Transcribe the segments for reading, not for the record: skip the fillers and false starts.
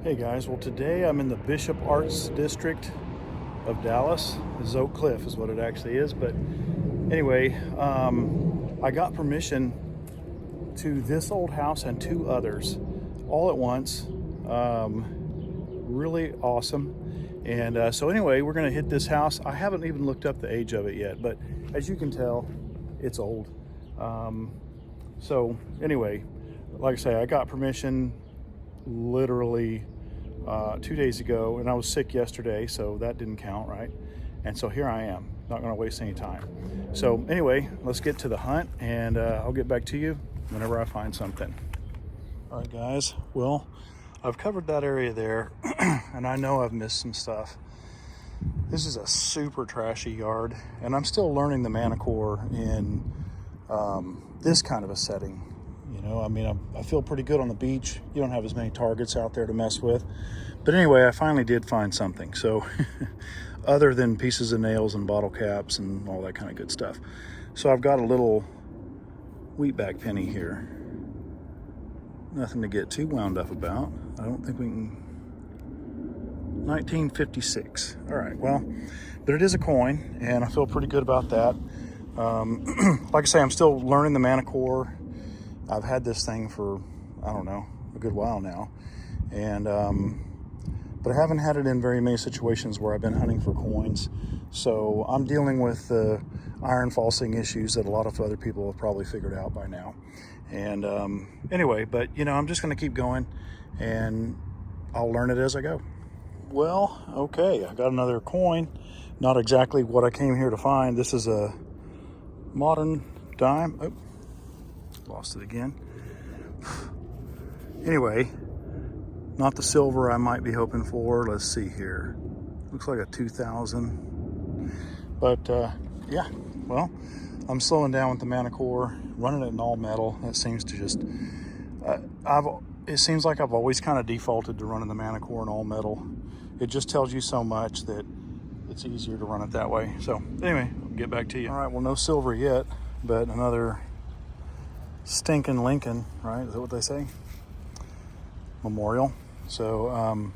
Hey guys, well today I'm in the Bishop Arts District of Dallas. This is Oak Cliff is what it actually is, but anyway, I got permission to this old house and two others all at once. Really awesome. And so anyway, we're gonna hit this house. I haven't even looked up the age of it yet, but as you can tell, it's old. So anyway, like I say, I got permission literally 2 days ago, and I was sick yesterday, so that didn't count, right? And so here I am, not going to waste any time. So anyway, let's get to the hunt, and I'll get back to you whenever I find something. All right, guys. Well, I've covered that area there, and I know I've missed some stuff. This is a super trashy yard, and I'm still learning the Manticore in this kind of a setting. You know, I mean, I feel pretty good on the beach. You don't have as many targets out there to mess with. But anyway, I finally did find something. So other than pieces of nails and bottle caps and all that kind of good stuff. So I've got a little wheatback penny here. Nothing to get too wound up about. I don't think we can. 1956. All right, well, but it is a coin, and I feel pretty good about that. Like I say, I'm still learning the Manticore. I've had this thing for, I don't know, a good while now. And, but I haven't had it in very many situations where I've been hunting for coins. So I'm dealing with the iron falsing issues that a lot of other people have probably figured out by now. And anyway, but you know, I'm just gonna keep going and I'll learn it as I go. Well, okay, I got another coin. Not exactly what I came here to find. This is a modern dime. Oh. Lost it again. Anyway, not the silver I might be hoping for. Let's see here. Looks like a 2000. But yeah, well, I'm slowing down with the Manticore, running it in all metal. That seems to just, it seems like I've always kind of defaulted to running the Manticore in all metal. It just tells you so much that it's easier to run it that way. So anyway, I'll get back to you. All right, well, no silver yet, but another stinking Lincoln, right? Is that what they say? Memorial. So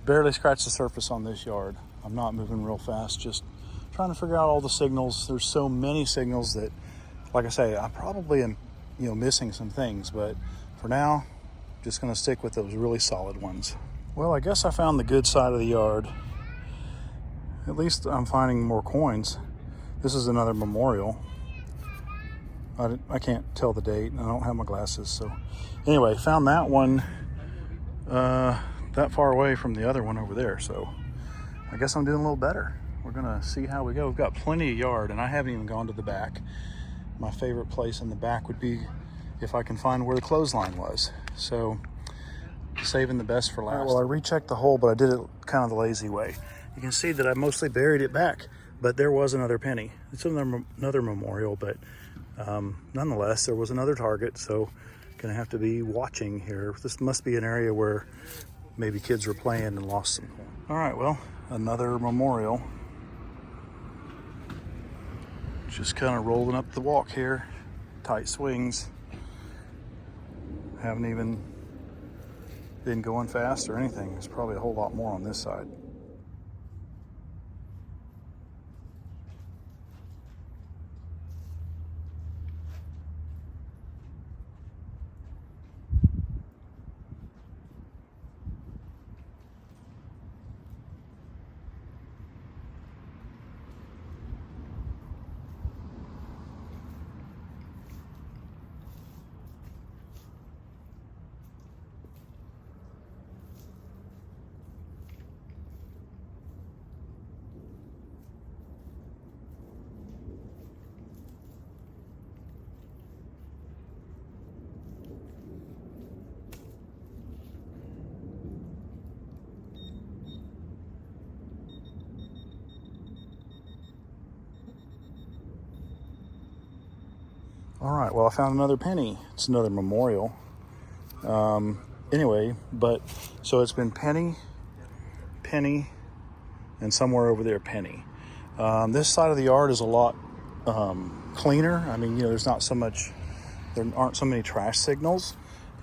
barely scratched the surface on this yard. I'm not moving real fast, just trying to figure out all the signals. There's so many signals that, like I say, I probably am, you know, missing some things, but for now, just gonna stick with those really solid ones. Well, I guess I found the good side of the yard. At least I'm finding more coins. This is another memorial. I can't tell the date, and I don't have my glasses. So anyway, found that one that far away from the other one over there. So I guess I'm doing a little better. We're gonna see how we go. We've got plenty of yard, and I haven't even gone to the back. My favorite place in the back would be if I can find where the clothesline was. So saving the best for last. Right, well, I rechecked the hole, but I did it kind of the lazy way. You can see that I mostly buried it back, but there was another penny. It's another memorial, but nonetheless, there was another target, so gonna have to be watching here. This must be an area where maybe kids were playing and lost some coin. All right, well, another memorial. Just kind of rolling up the walk here. Tight swings. Haven't even been going fast or anything. There's probably a whole lot more on this side. All right, well, I found another penny. It's another memorial. Anyway, but so it's been penny, and somewhere over there, penny. This side of the yard is a lot cleaner. I mean, you know, there aren't so many trash signals.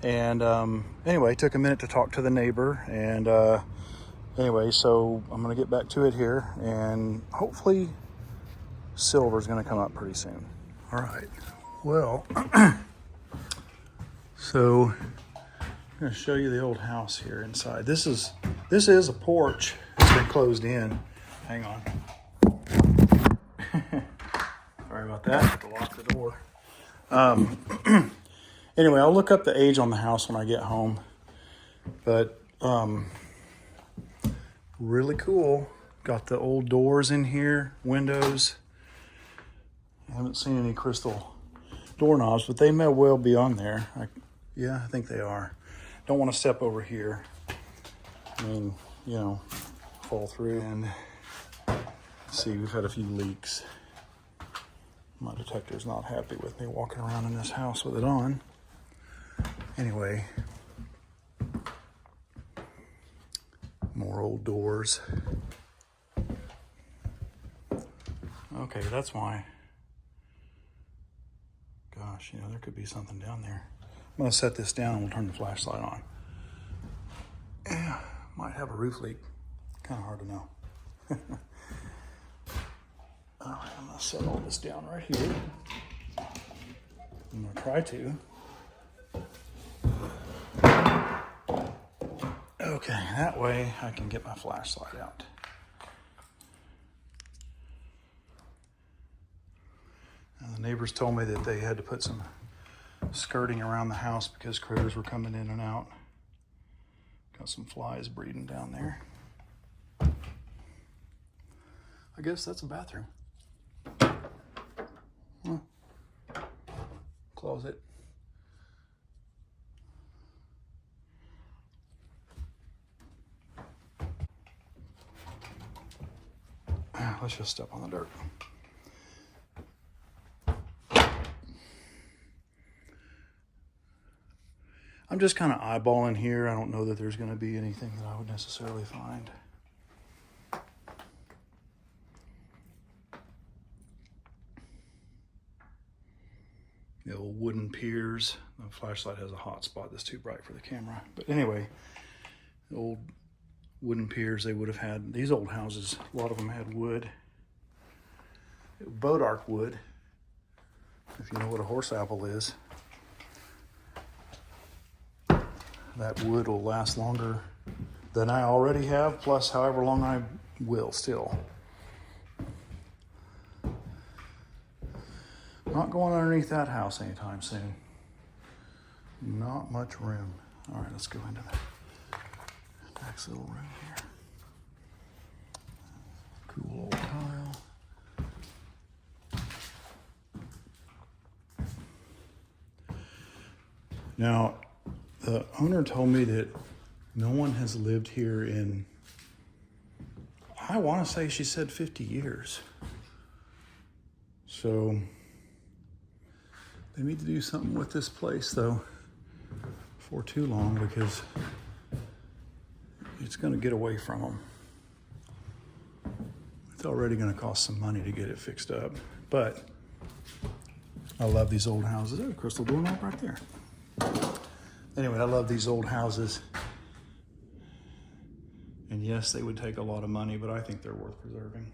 And anyway, took a minute to talk to the neighbor. And anyway, so I'm going to get back to it here. And hopefully silver is going to come up pretty soon. All right. Well, so I'm going to show you the old house here inside. This is a porch. It's been closed in. Hang on. Sorry about that. I have to lock the door. Anyway, I'll look up the age on the house when I get home. But really cool. Got the old doors in here, windows. I haven't seen any crystal doorknobs, but they may well be on there. Yeah, I think they are. Don't want to step over here. I mean, you know, fall through. And see, we've had a few leaks. My detector's not happy with me walking around in this house with it on. Anyway, more old doors. Okay, that's why. Gosh, you know, there could be something down there. I'm gonna set this down and we'll turn the flashlight on. Yeah, might have a roof leak. Kind of hard to know. All right, I'm gonna set all this down right here. I'm gonna try to. Okay, that way I can get my flashlight out. And the neighbors told me that they had to put some skirting around the house because critters were coming in and out. Got some flies breeding down there. I guess that's a bathroom. Well, closet. Let's just step on the dirt. I'm just kind of eyeballing here. I don't know that there's going to be anything that I would necessarily find. The old wooden piers. The flashlight has a hot spot that's too bright for the camera. But anyway, the old wooden piers they would have had. These old houses, a lot of them had wood. Boat arc wood, if you know what a horse apple is. That wood will last longer than I already have, plus however long I will still. Not going underneath that house anytime soon. Not much room. All right, let's go into the next little room here. Cool old tile. Now, the owner told me that no one has lived here in, I want to say she said 50 years. So they need to do something with this place though before too long because it's going to get away from them. It's already going to cost some money to get it fixed up, but I love these old houses. There's a crystal doorknob right there. Anyway, I love these old houses. And yes, they would take a lot of money, but I think they're worth preserving.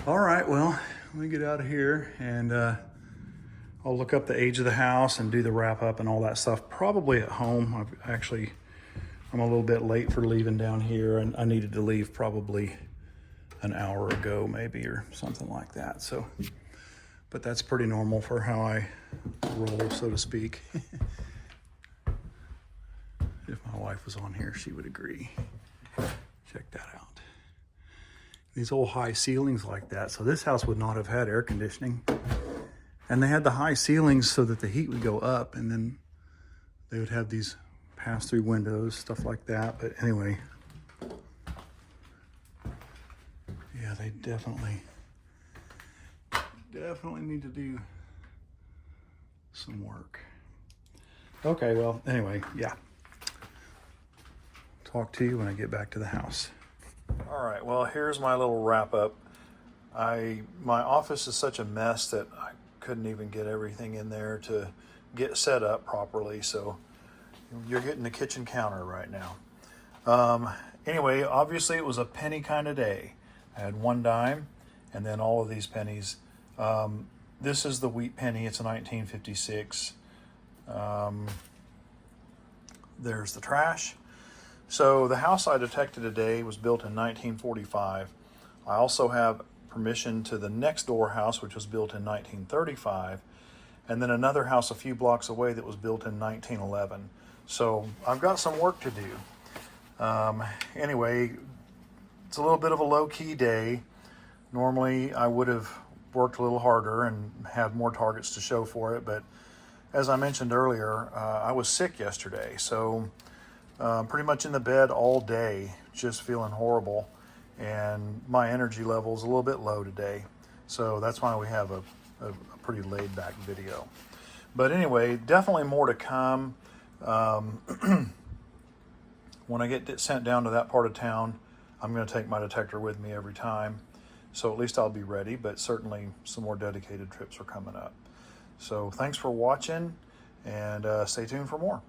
All right, well, let me get out of here and I'll look up the age of the house and do the wrap up and all that stuff. Probably at home. I'm a little bit late for leaving down here and I needed to leave probably an hour ago maybe or something like that. So, but that's pretty normal for how I roll, so to speak. If my wife was on here, she would agree. Check that out. These old high ceilings like that. So this house would not have had air conditioning. And they had the high ceilings so that the heat would go up and then they would have these pass-through windows, stuff like that. But anyway, yeah, they definitely need to do some work. Okay, well, anyway, yeah. Talk to you when I get back to the house. All right, well, here's my little wrap up. My office is such a mess that I couldn't even get everything in there to get set up properly. So you're getting the kitchen counter right now. Anyway, obviously it was a penny kind of day. I had 1 dime and then all of these pennies. This is the wheat penny. It's a 1956. There's the trash. So the house I detected today was built in 1945. I also have permission to the next door house, which was built in 1935, and then another house a few blocks away that was built in 1911. So I've got some work to do. Anyway, it's a little bit of a low-key day. Normally I would have worked a little harder and had more targets to show for it, but as I mentioned earlier, I was sick yesterday, so pretty much in the bed all day, just feeling horrible, and my energy level is a little bit low today, so that's why we have a pretty laid-back video. But anyway, definitely more to come. When I get sent down to that part of town, I'm going to take my detector with me every time, so at least I'll be ready, but certainly some more dedicated trips are coming up. So thanks for watching, and stay tuned for more.